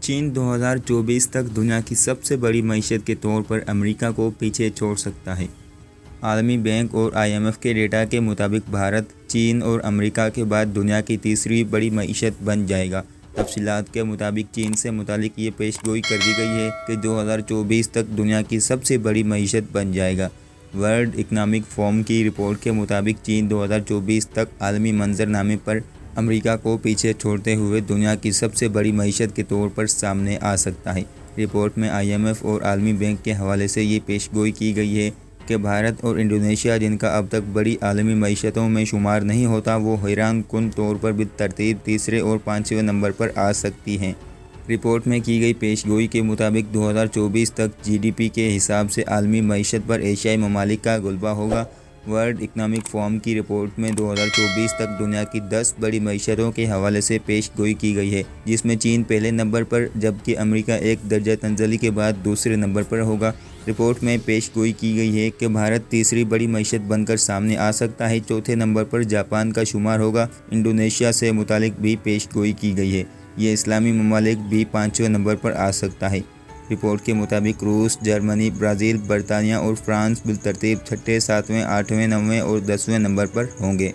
چین 2024 تک دنیا کی سب سے بڑی معیشت کے طور پر امریکہ کو پیچھے چھوڑ سکتا ہے۔ عالمی بینک اور IMF کے ڈیٹا کے مطابق بھارت، چین اور امریکہ کے بعد دنیا کی تیسری بڑی معیشت بن جائے گا۔ تفصیلات کے مطابق چین سے متعلق یہ پیش گوئی کر دی گئی ہے کہ 2024 تک دنیا کی سب سے بڑی معیشت بن جائے گا۔ ورلڈ اکنامک فورم کی رپورٹ کے مطابق چین 2024 تک عالمی منظرنامے پر امریکہ کو پیچھے چھوڑتے ہوئے دنیا کی سب سے بڑی معیشت کے طور پر سامنے آ سکتا ہے۔ رپورٹ میں IMF اور عالمی بینک کے حوالے سے یہ پیش گوئی کی گئی ہے کہ بھارت اور انڈونیشیا، جن کا اب تک بڑی عالمی معیشتوں میں شمار نہیں ہوتا، وہ حیران کن طور پر بالترتیب تیسرے اور پانچویں نمبر پر آ سکتی ہیں۔ رپورٹ میں کی گئی پیش گوئی کے مطابق 2024 تک GDP کے حساب سے عالمی معیشت پر ایشیائی ممالک کا غلبہ ہوگا۔ ورلڈ اکنامک فورم کی رپورٹ میں 2024 تک دنیا کی 10 بڑی معیشتوں کے حوالے سے پیش گوئی کی گئی ہے، جس میں چین پہلے نمبر پر جبکہ امریکہ ایک درجہ تنزلی کے بعد دوسرے نمبر پر ہوگا۔ رپورٹ میں پیش گوئی کی گئی ہے کہ بھارت تیسری بڑی معیشت بن کر سامنے آ سکتا ہے۔ چوتھے نمبر پر جاپان کا شمار ہوگا۔ انڈونیشیا سے متعلق بھی پیش گوئی کی گئی ہے۔ یہ اسلامی ممالک بھی پانچویں نمبر پر آ سکتا ہے۔ رپورٹ کے مطابق روس، جرمنی، برازیل، برطانیہ اور فرانس بالترتیب چھٹے، ساتویں، آٹھویں، نویں اور 10ویں نمبر پر ہوں گے۔